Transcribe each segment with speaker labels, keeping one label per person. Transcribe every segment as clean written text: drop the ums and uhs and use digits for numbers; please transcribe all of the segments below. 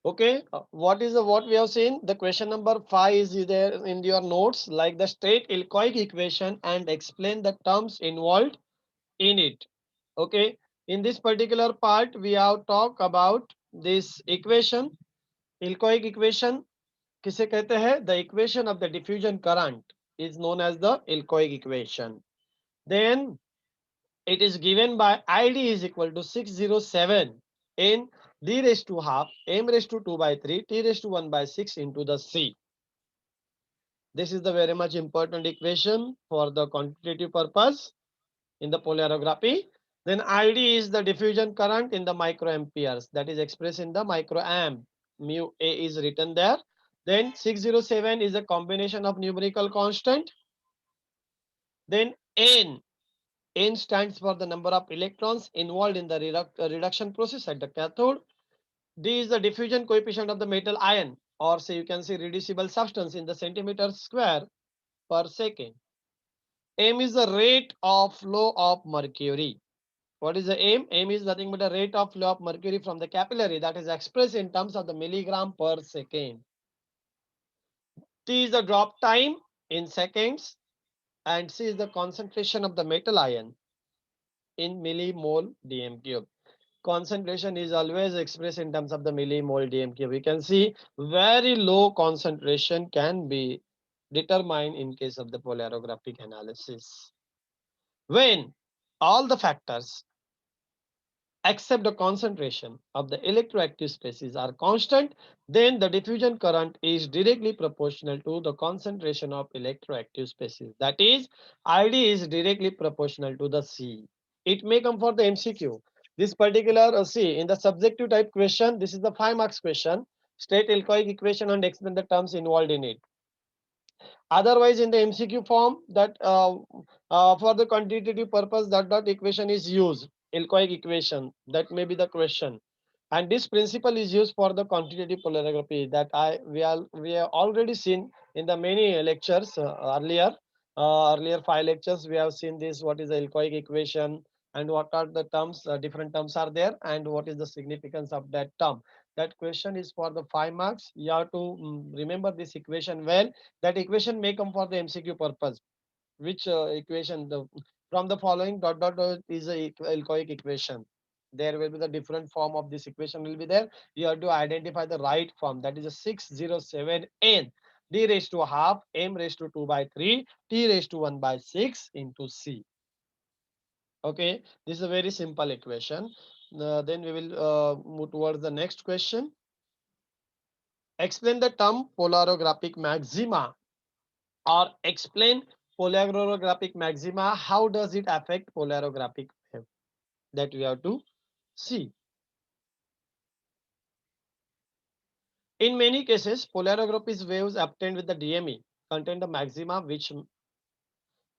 Speaker 1: Okay, what we have seen? The question number 5 is there in your notes, like the state Ilkoic equation and explain the terms involved in it. Okay, in this particular part, we have talked about this equation, Ilkoic equation. किसे कहते हैं? The equation of the diffusion current is known as the Ilkoic equation. Then it is given by ID is equal to 607 in d raised to half m raised to 2 by 3 t raised to 1 by 6 into the c. This is the very much important equation for the quantitative purpose in the polarography. Then ID is the diffusion current in the microamperes, that is expressed in the microamp. Mu A is written there. Then 607 is a combination of numerical constant. Then N stands for the number of electrons involved in the reduction process at the cathode. D is the diffusion coefficient of the metal ion, or say you can say reducible substance in the centimeter square per second. M is the rate of flow of mercury. What is the M? M is nothing but the rate of flow of mercury from the capillary, that is expressed in terms of the milligram per second. T is the drop time in seconds, and C is the concentration of the metal ion in millimole dm cube. Concentration is always expressed in terms of the millimole dm cube. We can see very low concentration can be determined in case of the polarographic analysis. When all the factors except the concentration of the electroactive species are constant, then the diffusion current is directly proportional to the concentration of electroactive species. That is, ID is directly proportional to the C. It may come for the MCQ. This particular C in the subjective type question, this is the 5 marks question. State Ilkoic equation and explain the terms involved in it. Otherwise, in the MCQ form, that for the quantitative purpose, that equation is used. Ilkoic equation, that may be the question. And this principle is used for the quantitative polarography that we have already seen in the many lectures earlier. Earlier 5 lectures we have seen this. What is the Ilkoic equation and what are the terms? Different terms are there, and what is the significance of that term? That question is for the 5 marks. You have to remember this equation well. That equation may come for the MCQ purpose. Which equation? From the following dot is a Ilkoic equation. There will be the different form of this equation will be there. You have to identify the right form. That is a 607n d raised to half m raised to 2 by 3 t raised to 1 by 6 into c. Okay, this is a very simple equation. Then we will move towards the next question. Explain the term polarographic maxima, or explain polarographic maxima. How does it affect polarographic wave? That we have to see. In many cases, polarographic waves obtained with the DME contain the maxima which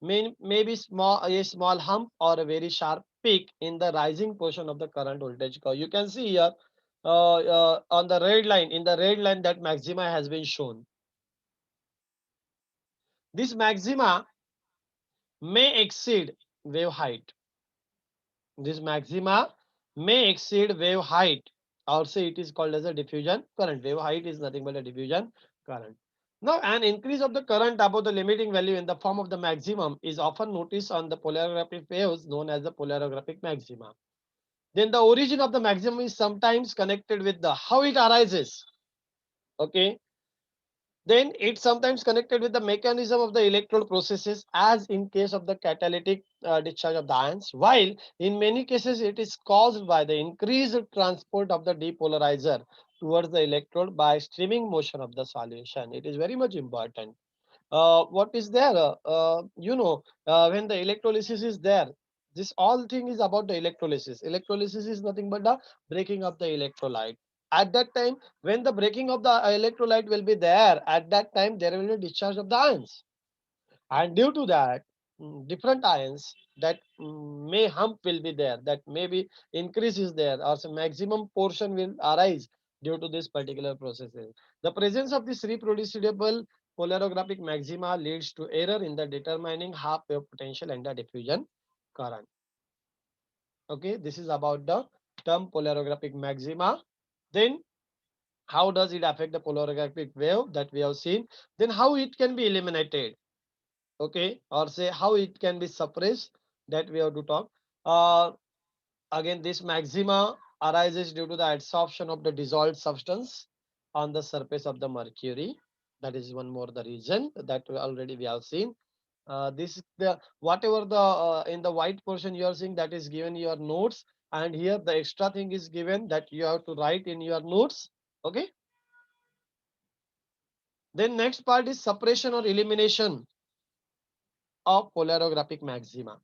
Speaker 1: may be a small hump or a very sharp peak in the rising portion of the current voltage curve. You can see here on the red line, in the red line that maxima has been shown. This maxima may exceed wave height. This maxima may exceed wave height. Also, it is called as a diffusion current. Wave height is nothing but a diffusion current. Now, an increase of the current above the limiting value in the form of the maximum is often noticed on the polarographic waves known as the polarographic maxima. Then the origin of the maximum is sometimes connected with the how it arises. Okay, then it's sometimes connected with the mechanism of the electrode processes, as in case of the catalytic discharge of the ions, while in many cases it is caused by the increased transport of the depolarizer towards the electrode by streaming motion of the solution. It is very much important. What is there? When the electrolysis is there, this all thing is about the electrolysis. Electrolysis is nothing but the breaking of the electrolyte. At that time, when the breaking of the electrolyte will be there, at that time there will be discharge of the ions, and due to that, different ions that may hump will be there, that maybe increase is there, or some maximum portion will arise due to this particular processes. The presence of this reproducible polarographic maxima leads to error in the determining half wave potential and the diffusion current. Okay, this is about the term polarographic maxima. Then How does it affect the polarigraphic wave that we have seen? Then how it can be eliminated, okay, or say how it can be suppressed, that we have to talk. Uh, Again, this maxima arises due to the adsorption of the dissolved substance on the surface of the mercury. That is one more the reason that already we have seen. This the whatever the in the white portion you are seeing, that is given your notes, and here the extra thing is given that you have to write in your notes. Okay. Then next part is suppression or elimination of polarographic maxima.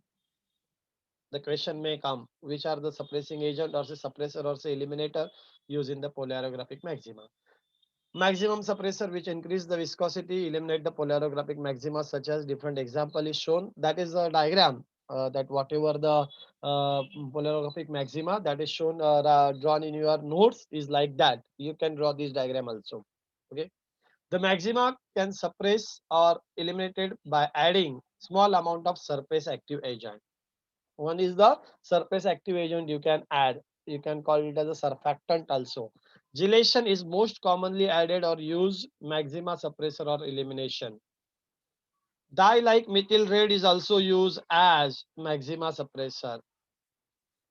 Speaker 1: The question may come, which are the suppressing agent or say suppressor or say eliminator used in the polarographic maxima. Maximum suppressor which increase the viscosity, eliminate the polarographic maxima, such as different example is shown. That is a diagram that whatever the polarographic maxima that is shown drawn in your notes is like that. You can draw this diagram also. Okay. The maxima can suppress or eliminated by adding small amount of surface active agent. One is the surface active agent you can add. You can call it as a surfactant also. Gelation is most commonly added or used maxima suppressor or elimination. Dye like methyl red is also used as maxima suppressor.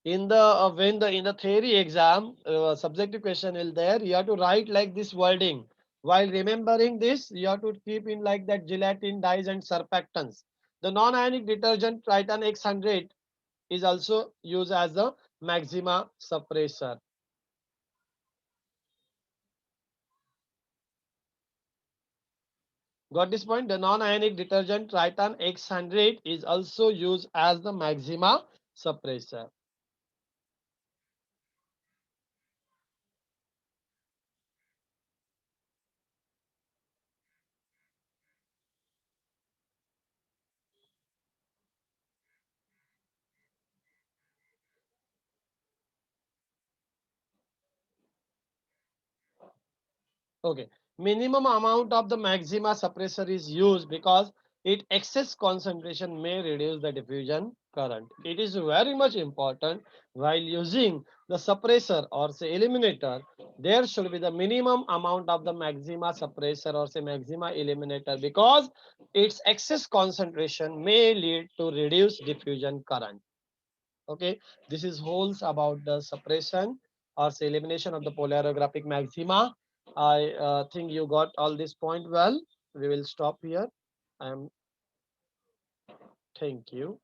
Speaker 1: In the when the in the theory exam, subjective question will there. You have to write like this wording. While remembering this, you have to keep in like that gelatin dyes and surfactants. The non-ionic detergent Triton X100 is also used as a maxima suppressor. Got this point? The non-ionic detergent Triton X100 is also used as the maxima suppressor. Okay. Minimum amount of the maxima suppressor is used because its excess concentration may reduce the diffusion current. It is very much important while using the suppressor or say eliminator, there should be the minimum amount of the maxima suppressor or say maxima eliminator, because its excess concentration may lead to reduced diffusion current. Okay, this is wholes about the suppression or say elimination of the polarographic maxima. I think you got all this point well. We will stop here. I am. Thank you.